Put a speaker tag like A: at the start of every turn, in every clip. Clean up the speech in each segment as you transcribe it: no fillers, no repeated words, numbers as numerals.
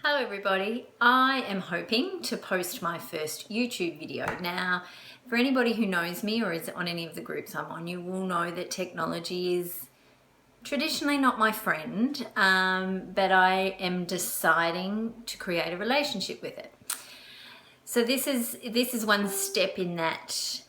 A: Hello everybody, I am hoping to post my first YouTube video. Now, for anybody who knows me or is on any of the groups I'm on, you will know that technology is traditionally not my friend, but I am deciding to create a relationship with it. So this is one step in that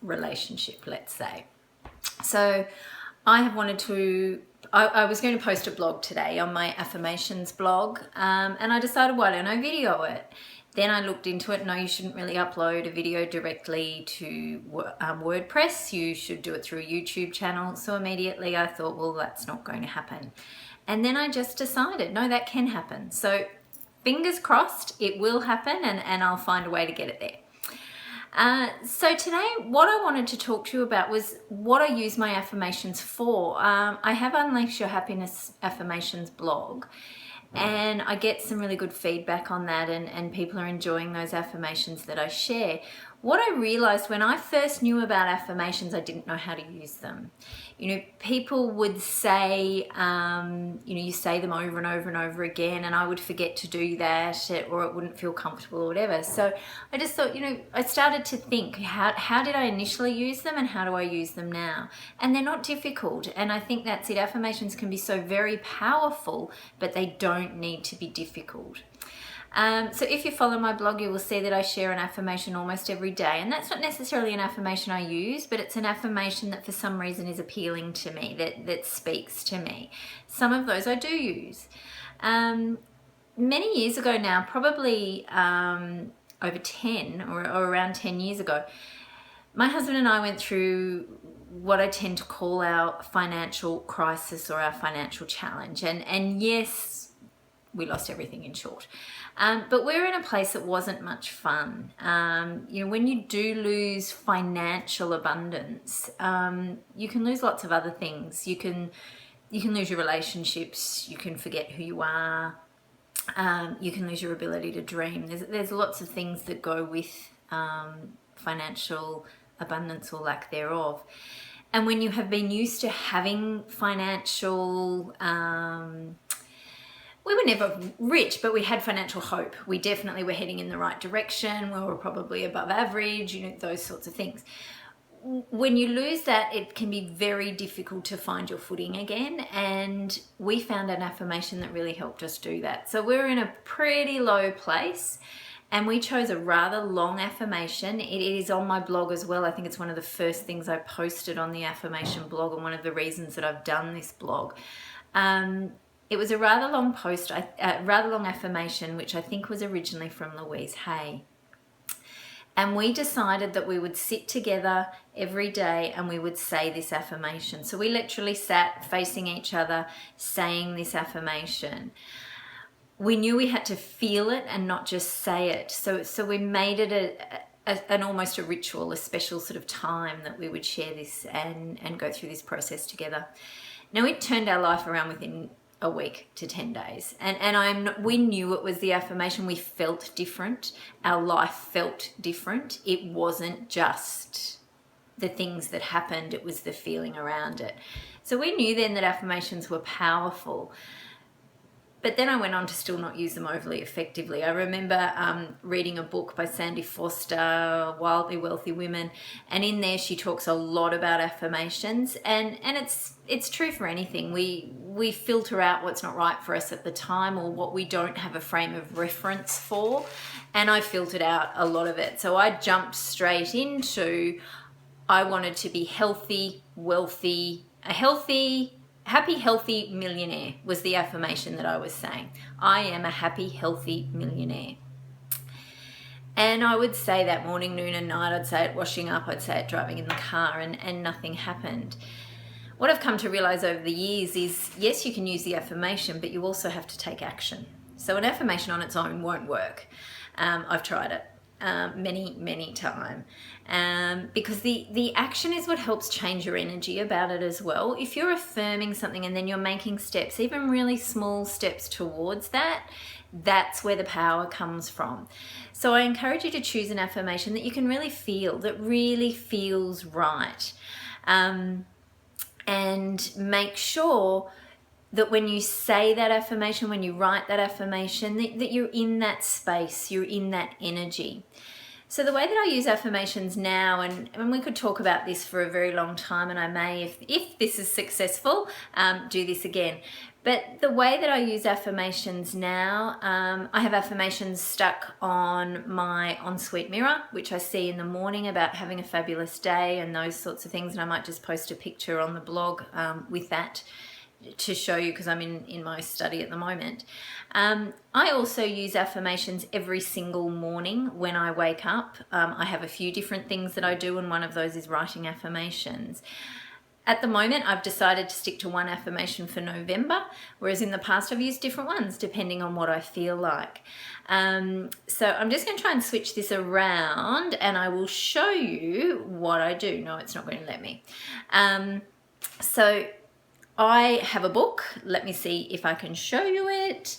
A: relationship, let's say. So I have wanted to, I was going to post a blog today on my Affirmations blog, and I decided, why don't I video it? Then I looked into it. No, you shouldn't really upload a video directly to WordPress. You should do it through a YouTube channel. So immediately I thought, well, that's not going to happen. And then I just decided, no, that can happen. So fingers crossed, it will happen, and I'll find a way to get it there. So today what I wanted to talk to you about was what I use my affirmations for. I have Unleash Your Happiness Affirmations blog, and I get some really good feedback on that, and people are enjoying those affirmations that I share. What I realized when I first knew about affirmations, I didn't know how to use them. You know, people would say, you say them over and over and over again, and I would forget to do that, or it wouldn't feel comfortable or whatever. So I just thought, I started to think, how did I initially use them and how do I use them now? And they're not difficult. And I think that's it. Affirmations can be so very powerful, but they don't need to be difficult. So if you follow my blog, you will see that I share an affirmation almost every day. And that's not necessarily an affirmation I use, but it's an affirmation that for some reason is appealing to me, that speaks to me. Some of those I do use. Many years ago now, probably over 10 or around 10 years ago, my husband and I went through what I tend to call our financial crisis or our financial challenge. And yes, we lost everything, in short. But we're in a place that wasn't much fun. When you do lose financial abundance, you can lose lots of other things. You can lose your relationships. You can forget who you are. You can lose your ability to dream. There's lots of things that go with financial abundance or lack thereof. And when you have been used to having financial we were never rich, but we had financial hope. We definitely were heading in the right direction. We were probably above average, those sorts of things. When you lose that, it can be very difficult to find your footing again. And we found an affirmation that really helped us do that. So we're in a pretty low place, and we chose a rather long affirmation. It is on my blog as well. I think it's one of the first things I posted on the affirmation blog, and one of the reasons that I've done this blog. It was a rather long post, rather long affirmation, which I think was originally from Louise Hay. And we decided that we would sit together every day and we would say this affirmation. So we literally sat facing each other saying this affirmation. We knew we had to feel it and not just say it. So we made it an almost a ritual, a special sort of time that we would share this and go through this process together. Now, it turned our life around within a week to 10 days. We knew it was the affirmation. We felt different. Our life felt different. It wasn't just the things that happened, it was the feeling around it. So we knew then that affirmations were powerful. But then I went on to still not use them overly effectively. I remember reading a book by Sandy Foster, Wildly Wealthy Women, and in there she talks a lot about affirmations, and it's true for anything. We filter out what's not right for us at the time, or what we don't have a frame of reference for, and I filtered out a lot of it. So I jumped straight into, I wanted to be healthy, wealthy, happy, healthy millionaire was the affirmation that I was saying. I am a happy, healthy millionaire. And I would say that morning, noon and night. I'd say it washing up, I'd say it driving in the car, and nothing happened. What I've come to realize over the years is, yes, you can use the affirmation, but you also have to take action. So an affirmation on its own won't work. I've tried it many times. Because the action is what helps change your energy about it as well. If you're affirming something and then you're making steps, even really small steps towards that, that's where the power comes from. So I encourage you to choose an affirmation that you can really feel, that really feels right. And make sure that when you say that affirmation, when you write that affirmation, that you're in that space, you're in that energy. So the way that I use affirmations now, and we could talk about this for a very long time, and I may, if this is successful, do this again. But the way that I use affirmations now, I have affirmations stuck on my ensuite mirror, which I see in the morning about having a fabulous day and those sorts of things. And I might just post a picture on the blog with that to show you, because I'm in my study at the moment. I also use affirmations every single morning when I wake up. I have a few different things that I do, and one of those is writing affirmations. At the moment, I've decided to stick to one affirmation for November, whereas in the past I've used different ones depending on what I feel like. So I'm just going to try and switch this around, and I will show you what I do. No, it's not going to let me. So I have a book, let me see if I can show you it,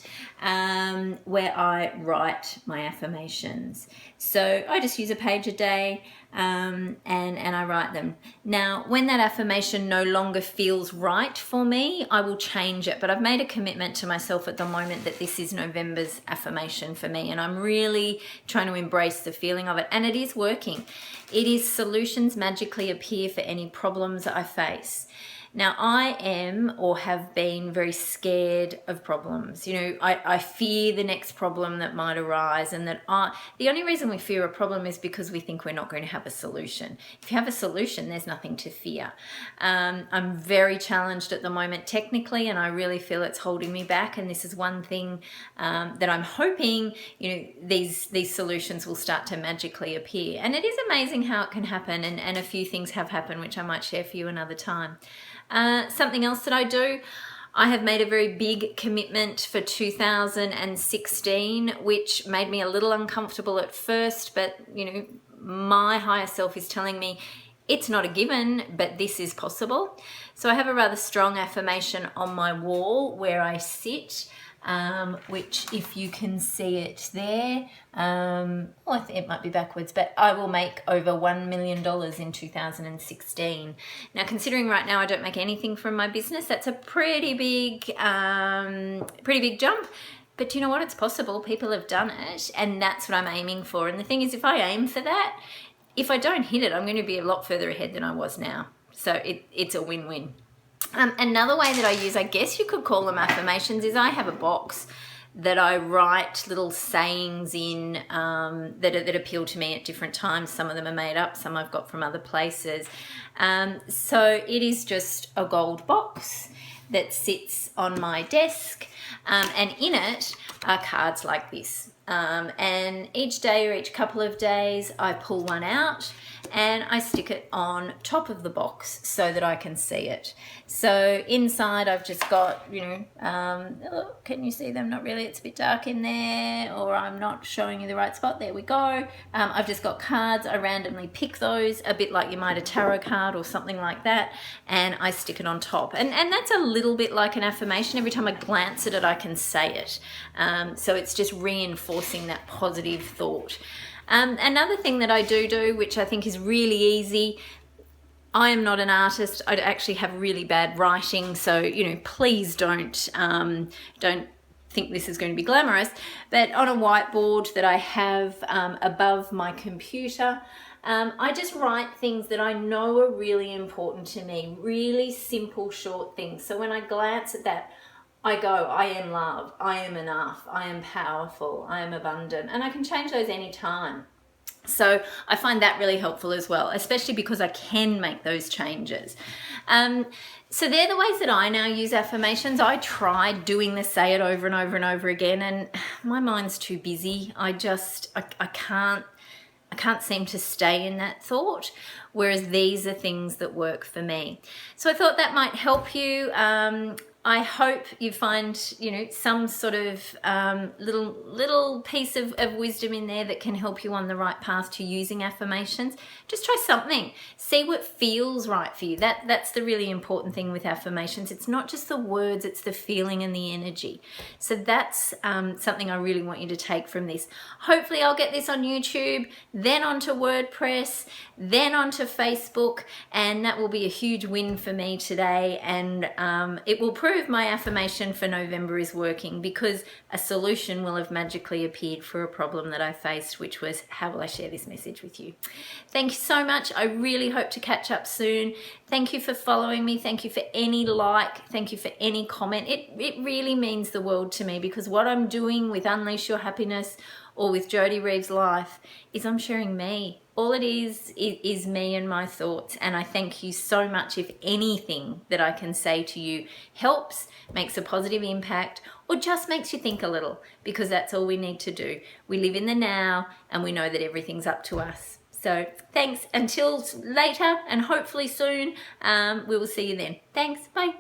A: where I write my affirmations. So I just use a page a day, and I write them. Now, when that affirmation no longer feels right for me, I will change it. But I've made a commitment to myself at the moment that this is November's affirmation for me, and I'm really trying to embrace the feeling of it. And it is working. It is solutions magically appear for any problems I face. Now, I am or have been very scared of problems. You know, I fear the next problem that might arise, and that the only reason we fear a problem is because we think we're not going to have a solution. If you have a solution, there's nothing to fear. I'm very challenged at the moment technically, and I really feel it's holding me back. And this is one thing that I'm hoping, you know, these solutions will start to magically appear. And it is amazing how it can happen, and a few things have happened, which I might share for you another time. Something else that I do, I have made a very big commitment for 2016, which made me a little uncomfortable at first, but you know, my higher self is telling me it's not a given, but this is possible. So I have a rather strong affirmation on my wall where I sit, which if you can see it there, well, I think it might be backwards, but I will make over $1 million in 2016. Now, considering right now I don't make anything from my business, that's a pretty big jump. But you know what? It's possible. People have done it, and that's what I'm aiming for. And the thing is, if I aim for that, if I don't hit it, I'm going to be a lot further ahead than I was now. So it's a win-win. Another way that I use, I guess you could call them affirmations, is I have a box that I write little sayings in that appeal to me at different times. Some of them are made up, some I've got from other places. So it is just a gold box that sits on my desk, and in it are cards like this. And each day or each couple of days I pull one out and I stick it on top of the box so that I can see it. So inside I've just got, you know, oh, can you see them? Not really, it's a bit dark in there, or I'm not showing you the right spot. There we go. I've just got cards. I randomly pick those, a bit like you might a tarot card or something like that, and I stick it on top. And that's a little bit like an affirmation. Every time I glance at it, I can say it. So it's just reinforcing that positive thought. Another thing that I do, which I think is really easy, I am not an artist. I actually have really bad writing, so you know, please don't think this is going to be glamorous. But on a whiteboard that I have above my computer, I just write things that I know are really important to me, really simple, short things. So when I glance at that, I go, I am love, I am enough, I am powerful, I am abundant, and I can change those anytime. So I find that really helpful as well, especially because I can make those changes. So they're the ways that I now use affirmations. I tried doing the say it over and over and over again, and my mind's too busy. I can't seem to stay in that thought, whereas these are things that work for me. So I thought that might help you. I hope you find, you know, some sort of little piece of wisdom in there that can help you on the right path to using affirmations. Just try something. See what feels right for you. That's the really important thing with affirmations. It's not just the words, it's the feeling and the energy. So that's something I really want you to take from this. Hopefully I'll get this on YouTube, then onto WordPress, then onto Facebook, and that will be a huge win for me today. And it will prove prove my affirmation for November is working, because a solution will have magically appeared for a problem that I faced, which was, how will I share this message with you? Thank you so much. I really hope to catch up soon. Thank you for following me. Thank you for any like. Thank you for any comment. It really means the world to me, because what I'm doing with Unleash Your Happiness or with Jody Reeves Life is I'm sharing me. All it is me and my thoughts. And I thank you so much if anything that I can say to you helps, makes a positive impact, or just makes you think a little, because that's all we need to do. We live in the now, and we know that everything's up to us. So thanks. Until later, and hopefully soon, we will see you then. Thanks. Bye.